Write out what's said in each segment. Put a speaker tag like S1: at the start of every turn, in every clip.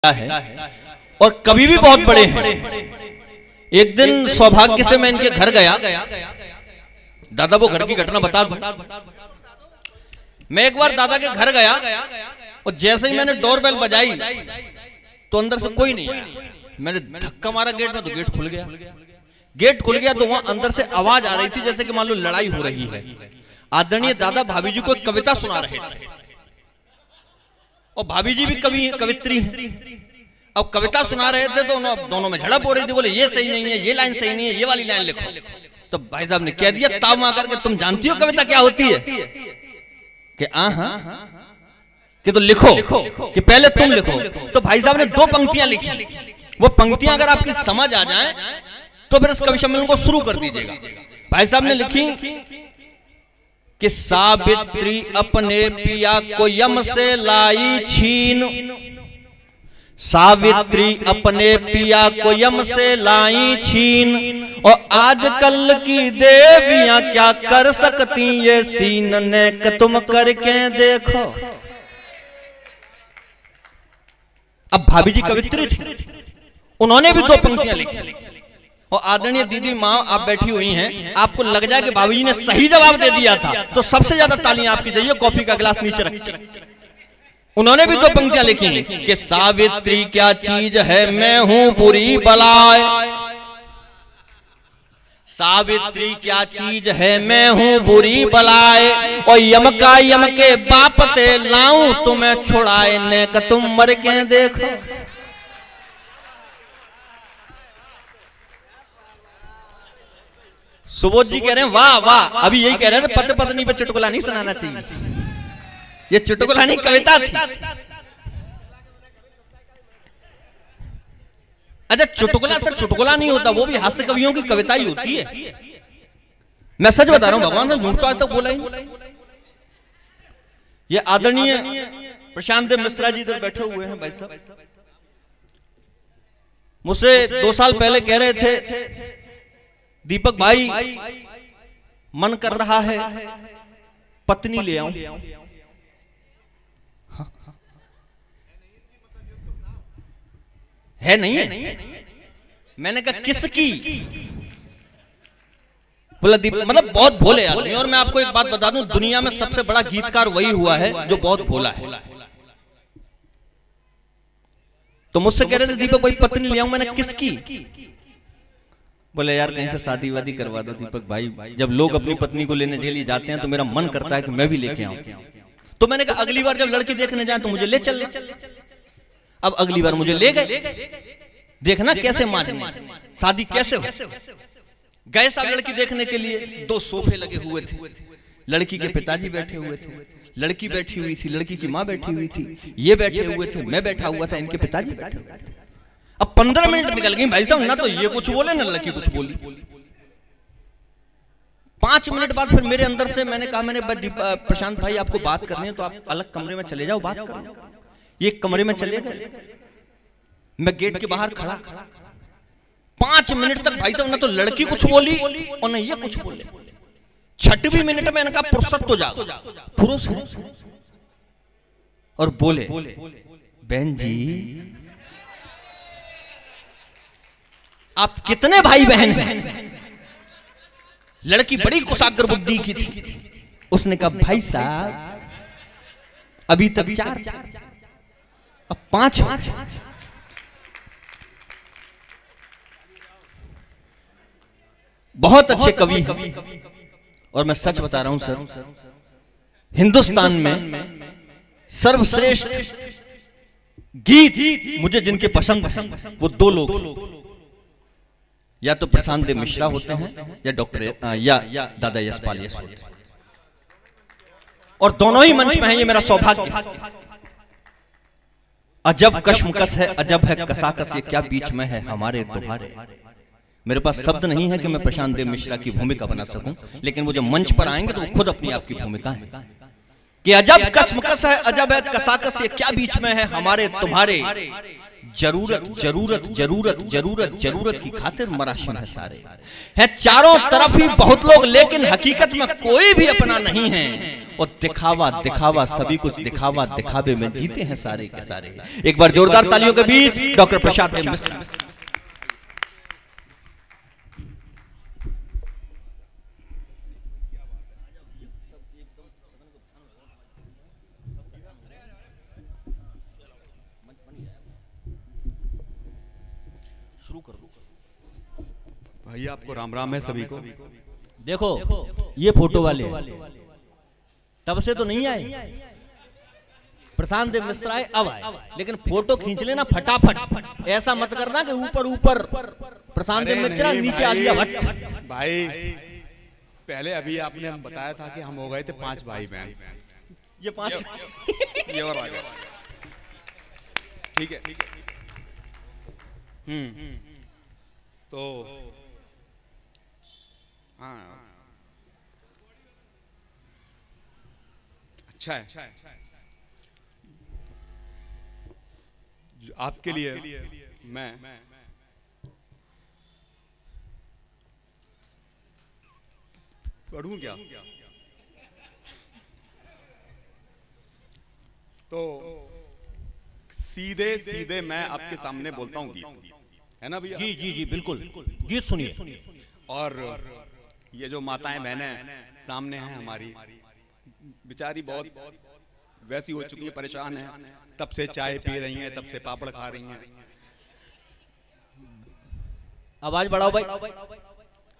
S1: है और कवि भी बहुत बड़े हैं। एक दिन सौभाग्य से मैं इनके घर गया। दादा वो घर की घटना बता दूं। मैं एक बार दादा के घर गया और जैसे ही मैंने डोरबेल बजाई तो अंदर से कोई नहीं आया। मैंने धक्का मारा गेट में तो गेट खुल गया। गेट खुल गया तो वहां अंदर से आवाज आ रही थी जैसे कि मान लो लड़ाई हो रही है। आदरणीय दादा भाभी जी को एक कविता सुना रहे थे और भाभी जी भी कवित्री हैं। अब कविता सुना रहे थे तो दोनों में झड़प हो रही थी। बोले ये सही नहीं है, ये लाइन सही नहीं है, ये वाली लाइन लिखो। तो भाई साहब ने कह दिया ताव मार करके, तुम जानती हो कविता क्या होती है? कि कि तो लिखो, कि पहले तुम लिखो। तो भाई साहब ने 2 पंक्तियां लिखी। वो पंक्तियां अगर आपकी समझ आ जाए तो फिर इस कवि सम्मेलन को शुरू कर दीजिएगा। भाई साहब ने लिखी कि सावित्री अपने पिया को यम से लाई छीन, सावित्री अपने पिया को यम से लाई छीन, और आजकल की देवियां क्या कर सकती ये सीन ने तुम करके देखो। अब भाभी जी कवित्री थी, उन्होंने भी 2 पंक्तियां लिखी। और आदरणीय दीदी माँ आप बैठी हुई हैं, आपको लग जाए कि भाभी जी ने सही जवाब दे दिया था तो सबसे ज्यादा तालियां आपकी चाहिए। कॉफी का गिलास नीचे रखते। उन्होंने भी 2 पंक्तियां लिखी कि सावित्री क्या चीज है मैं हूं बुरी बलाए, सावित्री क्या चीज है मैं हूं बुरी बलाए, और यम का यम के बाप ते लाऊं तुम्हें छुड़ाए ने का तुम मर के देखो। सुबोध जी कह रहे हैं वाह वाह। अभी यही कह रहे थे पति पत्नी पे चुटकुला नहीं सुनाना चाहिए, ये चुटकुला नहीं कविता थी। अच्छा चुटकुला सिर्फ चुटकुला नहीं होता, वो भी हास्य कवियों की कविता ही होती है। मैं सच बता रहा हूं, भगवान से झूठ तो आज तक बोला ही। ये आदरणीय प्रशांत देव मिश्रा जी इधर बैठे हुए हैं भाई साहब, मुझसे 2 साल पहले कह रहे थे दीपक भाई मन कर रहा है पत्नी ले आऊं। है नहीं है? मैंने कहा किसकी? बोला दीपक, मतलब बहुत भोले आदमी। और मैं आपको एक बात बता दूं, दुनिया में सबसे बड़ा गीतकार वही हुआ है जो बहुत भोला है। तो मुझसे कह रहे थे दीपक भाई पत्नी ले आऊं। मैंने किसकी? बोले यार कहीं से शादी वादी करवा दो दीपक भाई। जब लोग अपनी पत्नी को लेने के लिए जाते हैं तो मेरा मन करता है कि मैं भी लेके आऊं। तो मैंने कहा अगली बार जब लड़की देखने जाए तो मुझे ले चल। अब अगली बार मुझे ले गए, देखना कैसे माजनी शादी कैसे हो। गए साहब लड़की देखने के लिए, 2 सोफे लगे हुए थे। लड़की के पिताजी बैठे हुए थे, लड़की बैठी हुई थी, लड़की की माँ बैठी हुई थी, ये बैठे हुए थे, मैं बैठा हुआ था, इनके पिताजी बैठे हुए थे। अब 15 मिनट निकल गई भाई साहब, ना तो ये कुछ बोले ना लड़की कुछ बोली। 5 मिनट बाद फिर मेरे अंदर से मैंने कहा, मैंने प्रशांत भाई आपको बात करनी है तो आप अलग कमरे में चले जाओ, बात करो। ये कमरे में चले गए, मैं गेट के बाहर खड़ा। 5 मिनट तक भाई साहब ना तो लड़की कुछ बोली और ना ये कुछ बोले। 6वें मिनट में मैंने कहा फुर्सत तो जाओ, पुरुष है, और बोले बहन जी आप कितने भाई बहन हैं? लड़की बड़ी कुशाग्र बुद्धि की थी। उसने कहा भाई साहब अभी तक 4, अब 5। बहुत अच्छे कवि हैं और मैं सच बता रहा हूं सर, हिंदुस्तान में सर्वश्रेष्ठ गीत मुझे जिनके पसंद हैं वो 2 लोग, या तो प्रशांत देव मिश्रा होते हैं या डॉक्टर या दादा यशपाल यश होते हैं। और दोनों ही मंच में हैं, ये मेरा सौभाग्य है। अजब कशमकश है, अजब है कसाकस, ये क्या बीच में है हमारे तुम्हारे। मेरे पास शब्द नहीं है कि मैं प्रशांत देव मिश्रा की भूमिका बना सकूं, लेकिन वो जब मंच पर आएंगे तो वो खुद अपनी आपकी भूमिका है कि अजब कशमकश है, अजब है कसाकस, ये क्या बीच में है हमारे तुम्हारे। जरूरत जरूरत जरूरत जरूरत जरूरत की खातिर मराशिम है सारे, हैं चारों तरफ ही बहुत लोग, लेकिन हकीकत में कोई भी अपना नहीं है। और दिखावा दिखावा सभी कुछ दिखावा दिखावे में जीते हैं सारे के सारे। एक बार जोरदार तालियों के बीच डॉक्टर प्रसाद देव मिश्रा।
S2: भैया आपको राम राम है सभी को।
S1: देखो ये फोटो वाले तब से तो नहीं आए, प्रशांत देव मिश्रा आए अब आए, लेकिन फोटो खींच लेना फटाफट। ऐसा मत करना कि ऊपर ऊपर प्रशांत देव मिश्रा नीचे आलिया भट्ट।
S2: भाई पहले अभी आपने बताया था कि हम हो गए थे 5 भाई बहन,
S1: ये 5
S2: ये और आ गए। ठीक है तो हाँ अच्छा है आपके लिए मैं पढ़ूं क्या? तो सीधे सीधे मैं आपके सामने बोलता हूँ गीत, है ना भैया?
S1: जी जी जी बिल्कुल, गीत सुनिए।
S2: और ये जो माताएं बहनें सामने हैं हमारी, बेचारी बहुत वैसी हो चुकी है, परेशान है, तब से चाय पी रही हैं, तब से पापड़ खा रही हैं।
S1: आवाज बढ़ाओ भाई,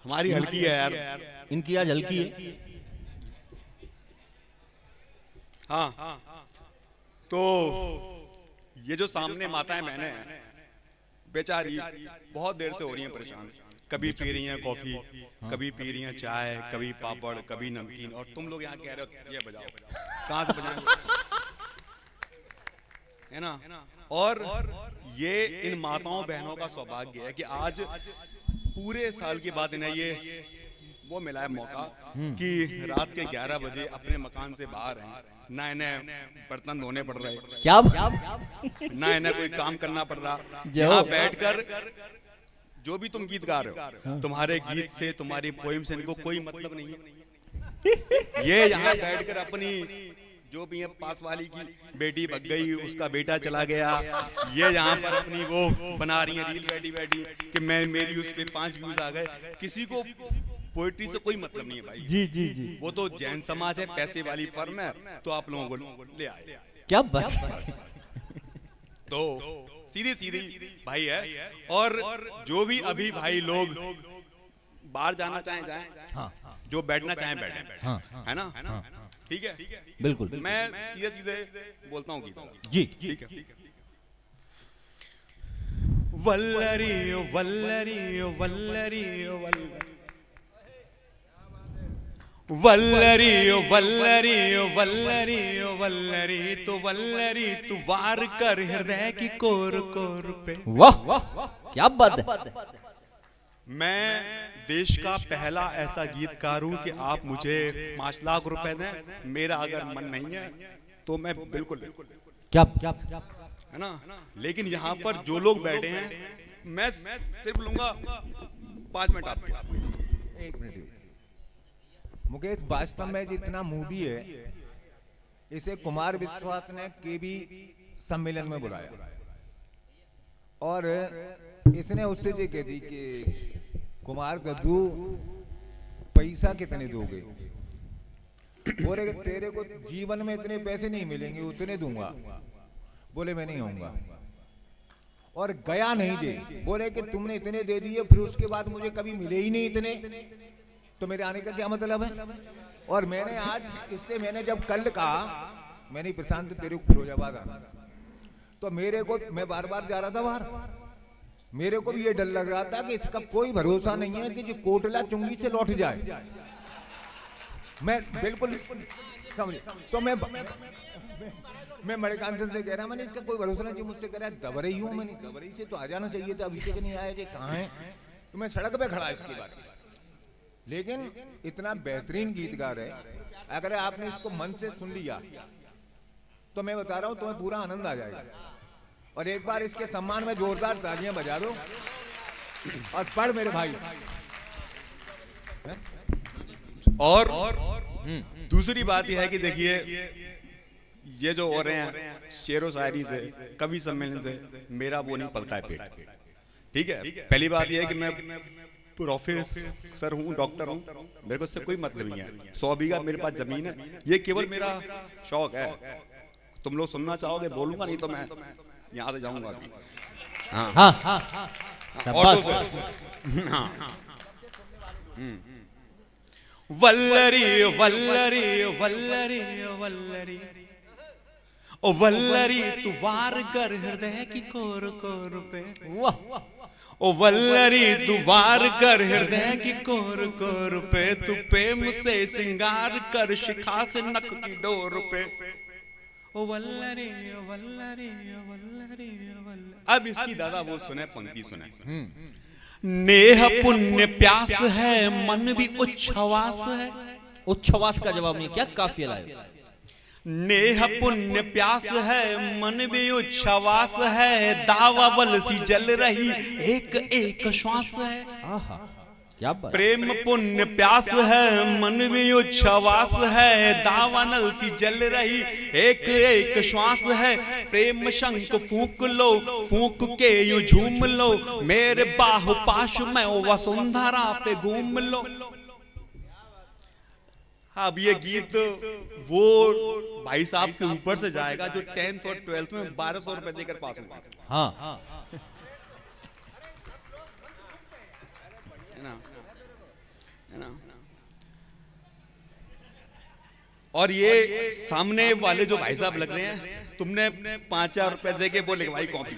S2: हमारी हल्की है यार,
S1: इनकी आज हल्की है।
S2: हाँ तो ये जो सामने माताएं बहनें हैं बेचारी बहुत देर से हो रही हैं परेशान, कभी पी रही हैं कॉफी, कभी पी रही हैं चाय, कभी पापड़, कभी नमकीन, और तुम लोग यहाँ कह रहे हो ये बजाओ, कहाँ से बजाएंगे? है ना? और ये इन माताओं बहनों का सौभाग्य है कि आज पूरे साल के बाद इन्हें ये वो मिला है मौका कि रात के 11 बजे अपने मकान से बाहर हैं, ना इन्हें बर्तन धोने पड़ रहे,
S1: क्या
S2: ना इन्हें कोई काम करना पड़ रहा, यहाँ बैठकर जो भी तुम गीत गा रहे हो, तुम्हारे गीत से, तुम्हारी पोइम से इनको कोई मतलब नहीं है। ये यहाँ बैठकर अपनी जो भी है पास वाली की बेटी भग गई, उसका बेटा चला गया, ये यहाँ पर अपनी वो बना रही है रील बैठी बैठी कि मैं मेरी उस पे 5 व्यूज आ गए। किसी को पोइट्री से कोई मतलब नहीं है भाई।
S1: जी जी जी, वो
S2: तो जैन समाज है, पैसे वाली फर्म है, तो आप लोगों को ले आए।
S1: क्या बात।
S2: तो सीधी सीधी भाई है, और जो भी अभी भाई लोग बाहर जाना चाहें जाएं, हाँ, जो बैठना चाहें बैठें, हाँ, है ना? हाँ, ठीक है
S1: बिल्कुल।
S2: मैं सीधे सीधे बोलता हूँ
S1: जी,
S2: ठीक है। वल्लरी वल्लरी वल्लरी वल्लरी वल्लरी वल्लरी वल्लरी तो वल्लरी तू वार कर हृदय की कोर कोर पे।
S1: वाह क्या बात है।
S2: मैं देश का पहला ऐसा गीतकार हूं कि आप मुझे 5 लाख रुपए दें, मेरा अगर मन नहीं है तो मैं बिल्कुल
S1: क्या
S2: है ना। लेकिन यहाँ पर जो लोग बैठे हैं मैं सिर्फ लूंगा 5 मिनट आपके।
S3: 1 मिनट। मुकेश वास्तव में जितना मूडी है, इसे कुमार विश्वास ने केबी सम्मेलन में बुलाया और इसने उससे ये कह दी कि कुमार गद्दू पैसा कितने दोगे? बोले कि तेरे को जीवन में इतने पैसे नहीं मिलेंगे, उतने दूंगा। बोले मैं नहीं आऊंगा, और गया नहीं जे। बोले कि तुमने इतने दे दिए, फिर उसके बाद मुझे कभी मिले ही नहीं इतने, तो मेरे आने का क्या मतलब है? और मैंने आज इससे मैंने जब कल कहा, मैंने प्रशांत तेरे को फिरोजाबाद आना, तो मेरे को मैं बार बार जा रहा था बाहर, मेरे को भी ये डर लग रहा था कि इसका कोई भरोसा नहीं है कि जो कोटला चुंगी से लौट जाए। मैं बिल्कुल समझे, तो मैं मणिकांचन से कह रहा, मैंने इसका कोई भरोसा नहीं। मुझसे कह रहा है दबरई हूँ, मैंने दबरई से तो आ जाना चाहिए था, अभी तक नहीं आया, ये कहाँ है? तो मैं सड़क पे खड़ा इसके बाद। लेकिन इतना बेहतरीन गीतकार है, अगर आपने इसको मन से सुन लिया तो मैं बता रहा हूं तुम्हें पूरा आनंद आ जाएगा। और एक बार इसके सम्मान में जोरदार तालियां बजा दो और पढ़ मेरे भाई।
S2: और दूसरी बात यह है कि देखिए ये जो हो रहे हैं शेरो शायरी से, कवि सम्मेलन से, मेरा वो नहीं पलता है पेट। ठीक है, पहली बात यह है कि मैं प्रोफेसर हूँ, डॉक्टर हूँ, मेरे को इससे कोई मतलब नहीं है। 100 बीघा मेरे पास जमीन है, ये केवल मेरा शौक है। तुम लोग सुनना चाहोगे बोलूंगा, नहीं तो मैं यहाँ से जाऊंगा अभी। हाँ
S1: हाँ हाँ
S2: ऑटो से। हाँ वल्लरी वल्लरी वल्लरी वल्लरी ओ वल्लरी तू वार कर हृदय की कोर कोर पे।
S1: वाह
S2: ओ वल्लरी तू वार कर हृदय की कोर कोर पे, तू प्रेम से श्रृंगार कर शिखा से नक की डोर पे। ओ वल्लरी वल्लरी वल्लरी वल्लरी। अब इसकी दादा वो सुने, पंक्ति सुने। नेह पुण्य प्यास है मन भी उच्छ्वास है।
S1: उच्छ्वास का जवाब नहीं, क्या काफिया लाए।
S2: नेह पुण्य प्यास है मन भी उच्छ्वास है, दावा बल सी जल रही एक एक श्वास है।
S1: आहा क्या बात।
S2: प्रेम पुण्य प्यास है मन भी उच्छ्वास है, दावा नल सी जल रही एक एक श्वास है। प्रेम शंख फूंक लो, फूंक के यूं झूम लो, मेरे बाहु पाश में वसुंधरा पे घूम लो। अब ये गीत वो भाई साहब के ऊपर से जाएगा जो 10th और 12th में 1200 रुपए देकर पास हुआ।
S1: हाँ
S2: है ना। और ये सामने वाले जो भाई साहब लग रहे हैं, तुमने 5,000 रुपए दे के बोले भाई कॉपी।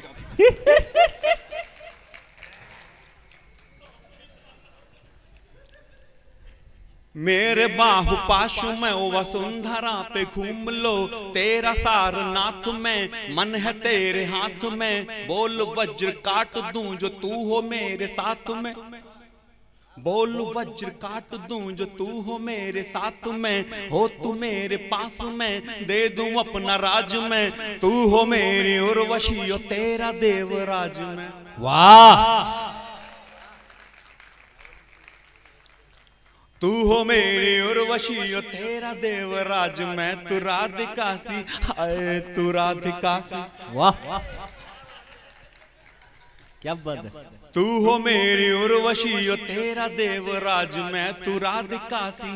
S2: मेरे बाहु पाशु में वसुंधरा पे घूम लो, तेरा सारनाथ में मन है तेरे हाथ में, बोल वज्र काट दूं जो तू हो मेरे साथ में। बोल वज्र काट दूं जो तू हो मेरे साथ में, हो तू मेरे पास में दे दूं अपना राज में, तू हो मेरी उर्वशी और तेरा देवराज में।
S1: वाह
S2: तू हो मेरी उर्वशी और तेरा देवराज में, तू राधिका सी हाय तू राधिका सी।
S1: वाह क्या बात है।
S2: तू हो मेरी उर्वशी और तेरा देवराज में, तू राधिका सी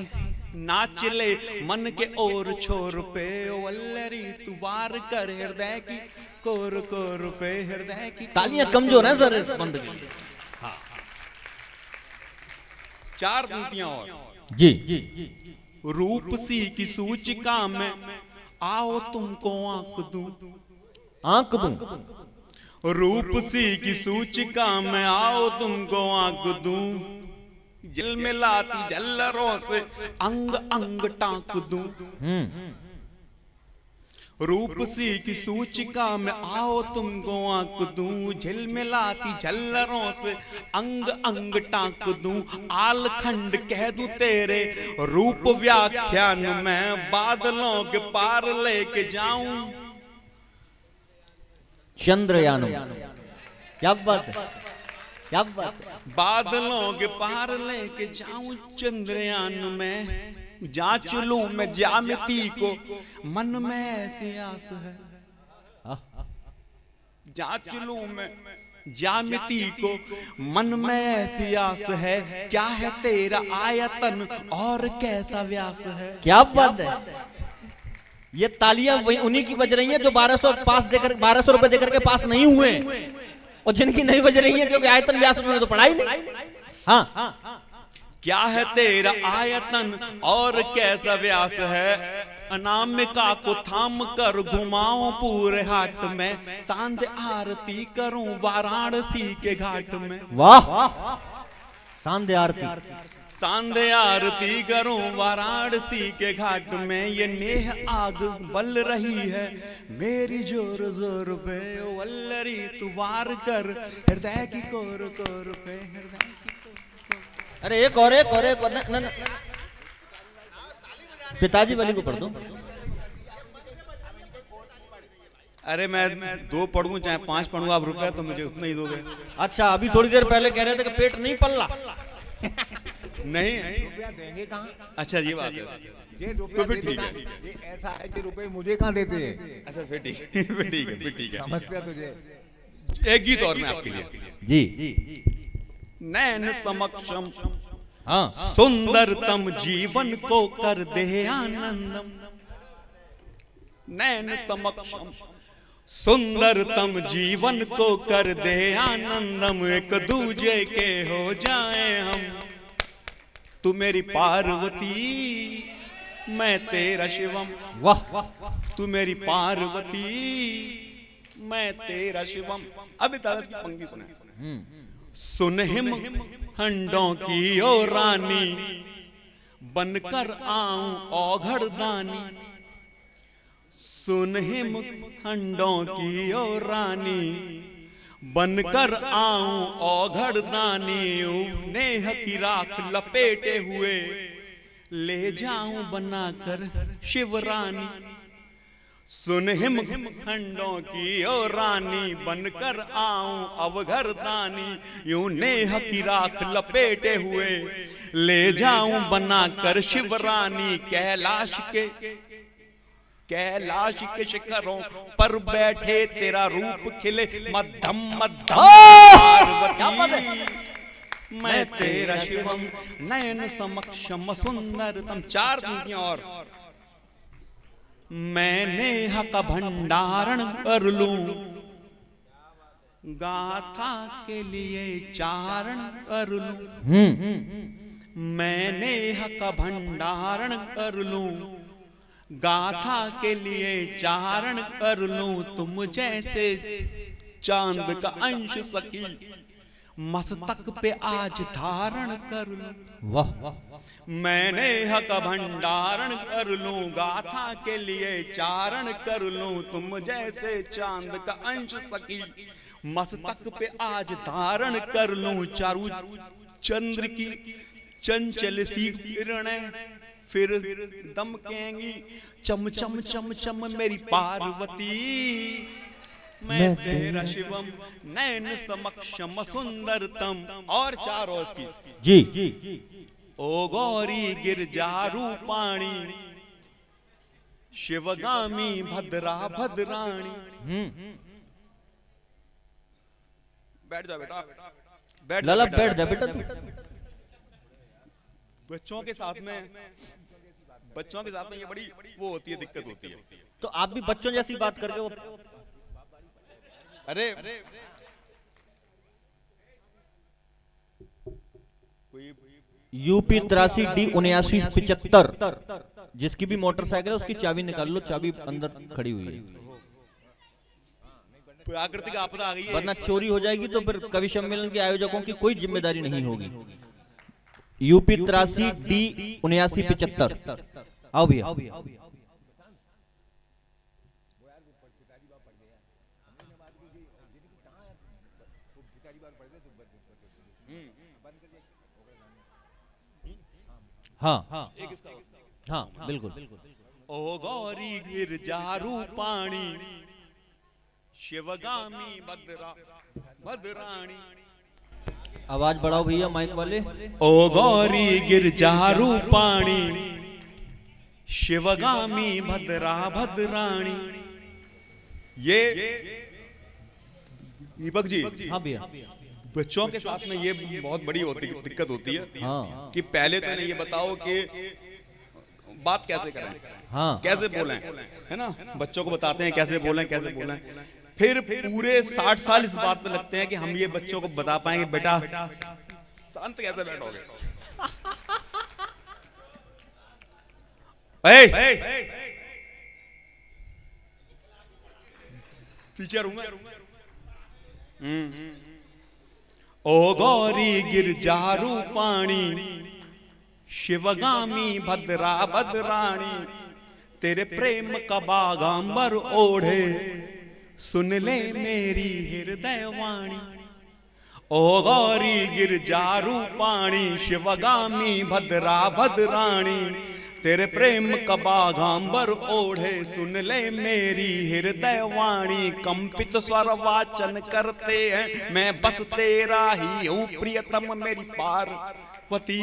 S2: नाच ले मन के और छोर पे। वल्लरी तू वार कर हृदय की कोर कोर पे, हृदय की।
S1: तालियां कमजोर हैं सर इस बंद की।
S2: चार पंक्तियां और
S1: जी।
S2: रूप सी की सूचिका में आओ तुमको आंक दूं।
S1: आंक दूं।
S2: रूप सी की सूचिका में आओ तुमको आंक दूं, जल में लाती झल्लरों से अंग अंग टांक दूं। रूप सी की सूचिका में आओ तुमको आंक दूं, झिलमिलाती झल्लरों से अंग अंग टांक दूं। आल खंड कह दूं तेरे रूप व्याख्यान में, बादलों के पार लेके जाऊं।
S1: चंद्रयान। क्या बात है, क्या बात है।
S2: बादलों के पार लेके जाऊं चंद्रयान में, जांच लूं मैं ज्यामिति को मन में ऐसी आस है। जांच लूं मैं ज्यामिति को मन में ऐसी आस है, क्या है तेरा आयतन और कैसा व्यास है।
S1: क्या बात है। ये तालियां वही उन्हीं की बज रही हैं जो 1200 रुपए देकर के पास नहीं हुए, और जिनकी नहीं बज रही है क्योंकि आयतन व्यास उन्होंने तो पढ़ाई नहीं। हाँ
S2: क्या है तेरा आयतन और कैसा व्यास है, अनामिका को थाम कर घुमाऊं पूरे हाट में, सांध आरती करूं वाराणसी के घाट में।
S1: वाह सांध्य आरती।
S2: सांध्य आरती करूं वाराणसी के घाट में, ये नेह आग बल रही है मेरी जोर जोर पे। वल्लरी तू वार कर हृदय की कोर कोर पे, हृदय की कोर।
S1: अरे एक और न। पिताजी वाली को पढ़ दो।
S2: अरे मैं 2 पढ़ूं चाहे 5 पढ़ूं, आप रुपए तो मुझे उतना ही दोगे।
S1: अच्छा अभी थोड़ी देर पहले कह रहे थे कि पेट नहीं पल्ला।
S2: नहीं
S3: रुपया देंगे कहाँ?
S2: अच्छा ये बात है,
S3: ये
S2: तो
S3: रुपया
S2: फिर
S3: देते
S2: ठीक
S3: कहाँ?
S2: है।
S3: ये ऐसा है कि रुपए मुझे कहाँ देते हैं?
S2: अच्छा फिर ठीक है, फिर ठीक है, फिर ठीक है।
S3: समस्या तुझे।
S2: एक गीत और मैं आपके लिए।
S1: जी
S2: नैन समक्षम
S1: हाँ
S2: सुंदरतम जीवन को कर दे आनंदम। नैन समक्षम सुंदरतम जीवन को कर दे आनंदम। एक दूजे के हो जाए हम, तू मेरी पार्वती मैं तेरा शिवम।
S1: वाह
S2: तू मेरी पार्वती मैं तेरा शिवम। अभी तारस की पंक्ति सुने। सुन हिम हंडों की ओ रानी, बनकर आऊं औघड़ दानी। सुन हिम हंडों की ओ रानी, बनकर आऊं औघड़ दानी। नेह की राख लपेटे हुए ले जाऊं बनाकर शिवरानी। सुन हिम खंडों की ओ रानी, बनकर आऊं अवघर दानी। यूं नेह की राख लपेटे हुए ले जाऊं बनाकर शिवरानी। कैलाश के शिखरों पर बैठे तेरा रूप खिले मध्यम मध्यम पार्वती मैं तेरा शिवम। नयन समक्षम सुंदरतम। चार पंक्तियां और। मैं नेह का भंडारण कर लूं, गाथा के लिए चारण कर लूं। मैं नेह का भंडारण कर लूं, गाथा के लिए चारण कर लूं। तुम जैसे चांद का अंश सखी मस्तक पे आज धारण कर लूं।
S1: वाह
S2: मैंने हक भंडारण कर लूं, गाथा के लिए चारण कर लूं। तुम जैसे चांद का अंश सखी मस्तक पे आज धारण कर लूं। चारू चंद्र की चंचल सी किरणें फिर दमकेंगी चम चम चम चम मेरी पार्वती मैं तेरा शिवम। नैन समक्षम सुंदरतम। और चार और की
S1: जी
S2: ओ गौरी गिरजा रूपाणी, शिवगामी भद्रा भद्राणी। बैठ जा बेटा, बैठ जा
S1: लाला
S2: बेटा।
S1: बैठ जा बेटा तू।
S2: बच्चों के साथ में ये बड़ी वो होती है, दिक्कत होती है।
S1: तो आप भी बच्चों जैसी बात करके वो
S2: अरे कोई
S1: यूपी 83D7975 जिसकी भी मोटरसाइकिल है उसकी चाबी निकाल लो, चाबी अंदर खड़ी हुई है।
S2: प्राकृतिक आपदा आ गई है,
S1: वरना चोरी हो जाएगी तो फिर कवि सम्मेलन के आयोजकों की कोई जिम्मेदारी नहीं होगी। यूपी 83D7975 आओ भैया। हाँ हाँ बिल्कुल।
S2: ओ गौरी गिरजा रूपाणी, शिवगामी भद्रा भद्राणी।
S1: आवाज बढ़ाओ भैया माइक वाले।
S2: ओ गौरी गिरजा रूपाणी, शिवगामी भद्रा भद्राणी। ये दीपक जी,
S1: हाँ भैया।
S2: बच्चों के साथ में ये बहुत बड़ी दिक्कत होती है
S1: हाँ
S2: कि पहले तो इन्हें ये बताओ कि बात कैसे करें,
S1: हाँ
S2: कैसे बोलें, है ना। बच्चों को बताते हैं कैसे बोलें कैसे बोलें, फिर पूरे 60 साल इस बात पे लगते हैं कि हम ये बच्चों को बता पाएंगे बेटा शांत कैसे बैठोगे। टीचर हूं मैं। ओ गौरी गिरजा रूपाणी, शिवगामी भद्रा भद्राणी। तेरे प्रेम का बागांबर ओढ़े सुन ले मेरी हृदय वाणी। ओ गौरी गिरजा रूपाणी, शिवगामी भद्रा भद्राणी। तेरे प्रेम का बागांबर ओढ़े सुन ले मेरी हृदय वाणी। कंपित स्वर वाचन करते हैं मैं बस तेरा ही हूँ प्रियतम मेरी वती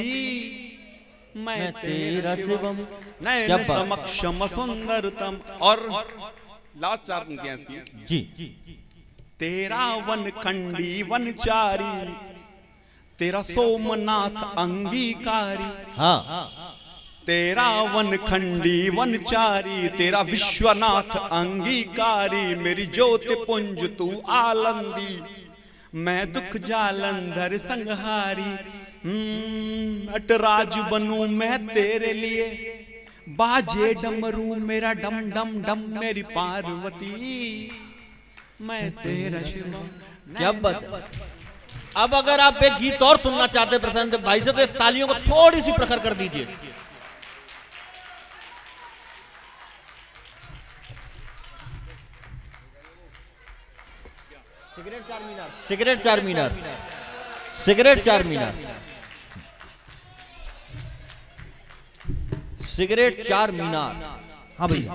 S2: मैं
S1: तेरा शिवम।
S2: नयन समक्षम सुंदरतम। और लास्ट 4 पंक्तियां इसकी।
S1: जी।
S2: तेरा वन खंडी वनचारी, तेरा सोमनाथ अंगीकारी।
S1: हाँ।
S2: तेरा वन खंडी वनचारी, तेरा विश्वनाथ अंगीकारी। मेरी ज्योति पुंज तू आलंदी, मैं दुख जालंधर संहारी। अटराज बनूं मैं तेरे लिए, बाजे डमरू मेरा डम डम डम। मेरी पार्वती मैं तेरा शिवम।
S1: क्या बात। अब अगर आप एक गीत और सुनना चाहते प्रशांत भाई से, तो एक तालियों को थोड़ी सी प्रखर कर दीजिए। सिगरेट 4 मीनार, सिगरेट 4 मीनार, सिगरेट 4 मीनार, सिगरेट 4 मीनार। हाँ भैया।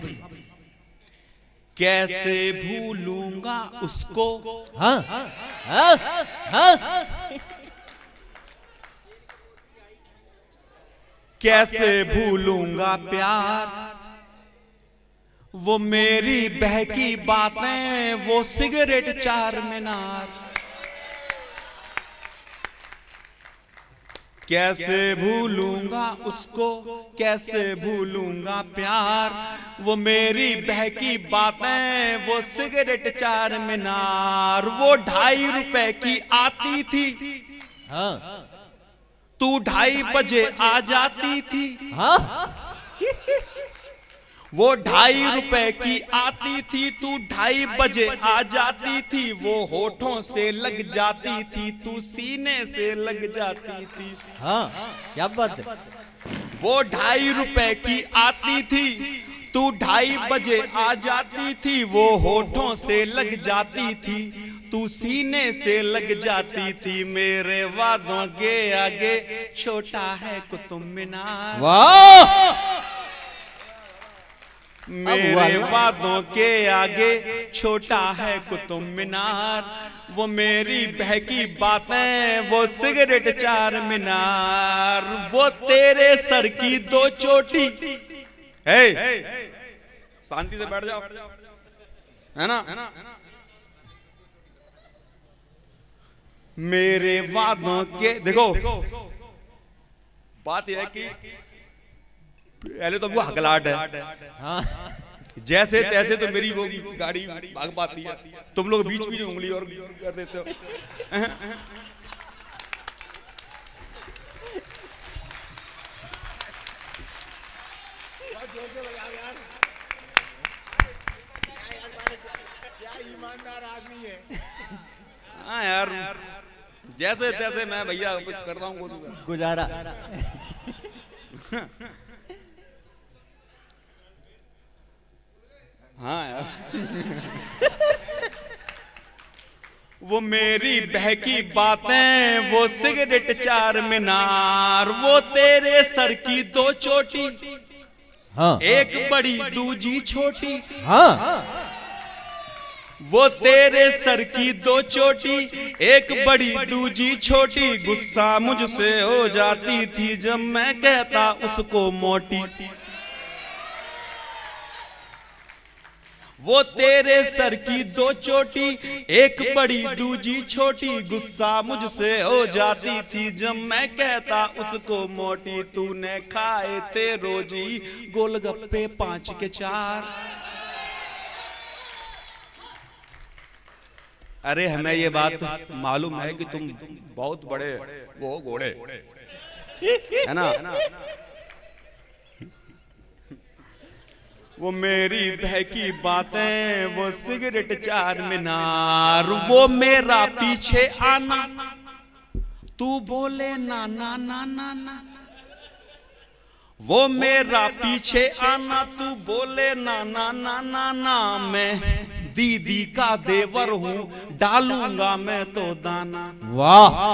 S2: कैसे भूलूंगा उसको।
S1: हाँ हाँ हाँ।
S2: कैसे भूलूंगा प्यार, वो मेरी बहकी बातें, वो सिगरेट 4 मीनार। कैसे भूलूंगा उसको, कैसे भूलूंगा प्यार, वो मेरी बहकी बातें, वो सिगरेट 4 मीनार। वो 2.5 रुपए की आती थी,
S1: हाँ।
S2: तू 2:30 बजे आ जाती थी।
S1: हाँ।
S2: वो 2.5 रुपए की आती थी, तू 2:30 बजे आ जाती थी। वो होठों से लग जाती थी, तू सीने से लग जाती थी।
S1: हाँ, क्या बात है।
S2: वो 2.5 रुपए की आती थी, तू 2:30 बजे आ जाती थी। वो होठों से लग जाती थी, तू सीने से लग जाती थी। मेरे वादों के आगे छोटा है कुतुब मीनार।
S1: वाह।
S2: मेरे वादों के आगे छोटा है कुतुब मीनार। वो मेरी बहकी बातें, वो सिगरेट 4 मीनार। वो तेरे सर की 2 चोटी। शांति से बैठ जाओ, है ना। मेरे वादों के, देखो बात यह है कि पहले तो वो हकलाट है।
S1: हाँ।
S2: जैसे तैसे तो मेरी वो गाड़ी भाग पाती है, तुम लोग बीच बीच उंगली और कर देते हो।
S3: ईमानदार आदमी है।
S2: हाँ यार, जैसे तैसे मैं भैया करता हूँ
S1: गुजारा।
S2: हाँ यार। वो मेरी बहकी बातें, वो सिगरेट 4 मीनार। वो तेरे सर की 2 चोटी,
S1: हाँ।
S2: एक बड़ी दूजी छोटी।
S1: हाँ।
S2: वो तेरे सर की 2 चोटी, एक बड़ी दूजी छोटी। गुस्सा मुझसे हो जाती थी जब मैं कहता उसको मोटी। वो तेरे सर की 2 चोटी, एक बड़ी दूजी छोटी। गुस्सा मुझसे हो जाती थी जब मैं कहता उसको मोटी। तूने खाए थे रोजी गोलगप्पे 5 के 4। अरे हमें ये बात मालूम है कि तुम बहुत बड़े वो घोड़े, है ना। वो मेरी बहकी बातें, वो सिगरेट 4 मीनार। वो मेरा पीछे आना, तू बोले ना ना ना ना ना। वो मेरा पीछे आना, तू बोले ना ना ना ना ना। मैं दीदी का देवर हूँ, डालूंगा मैं तो दाना।
S1: वाह,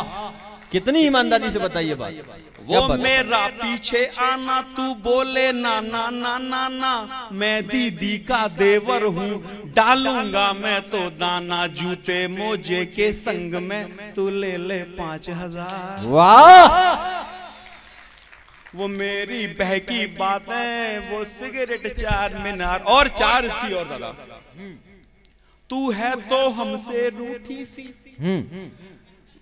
S1: कितनी ईमानदारी से बताइए बात।
S2: वो मेरा पीछे आना, तू बोले ना ना ना ना ना। मैं दीदी का देवर हूँ, डालूंगा मैं तो दाना। जूते मोजे के संग में तू ले ले 5000।
S1: वाह,
S2: वो मेरी बहकी बातें, वो सिगरेट चार मीनार, और चार इसकी और दादा। तू है तो हमसे रूठी सी,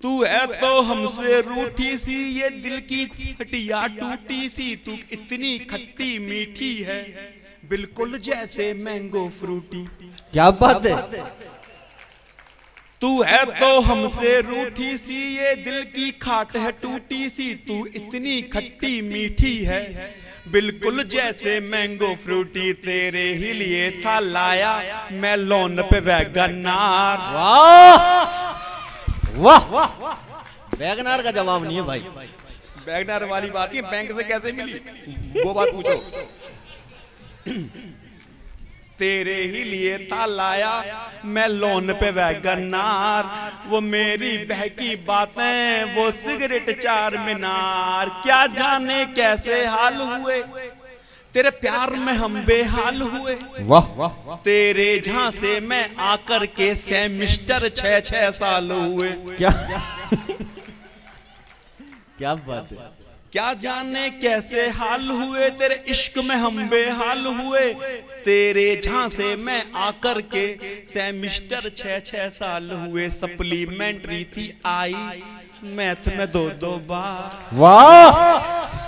S2: तू है तो हमसे रूठी सी, ये दिल की खटिया टूटी सी, तू इतनी खट्टी मीठी है, बिल्कुल जैसे मैंगो फ्रूटी।
S1: क्या बात है।
S2: तू है तो हमसे रूठी सी, ये दिल की खाट है टूटी सी, तू इतनी खट्टी मीठी है, बिल्कुल जैसे मैंगो फ्रूटी। तेरे ही लिए था लाया मैं लोन पे वैगनार।
S1: वाह वाह, वैगनार का जवाब नहीं है भाई।
S2: वैगनार वाली बात है, बैंक से कैसे मिली वो बात पूछो। तेरे ही लिए था लाया मैं लोन पे वैगनार, वो मेरी बहकी बातें, वो सिगरेट चार मीनार। क्या जाने कैसे हाल हुए तेरे प्यार में हम बेहाल हुए।
S1: वाह वाह,
S2: तेरे झांसे में आकर के सेमिस्टर 6-6 साल हुए।
S1: क्या क्या बात है।
S2: क्या जाने कैसे हाल हुए, तेरे इश्क में हम बेहाल हुए। तेरे झांसे में आकर के सेमिस्टर 6-6 साल हुए। सप्लीमेंट्री थी आई मैथ में 2-2 बार।
S1: वाह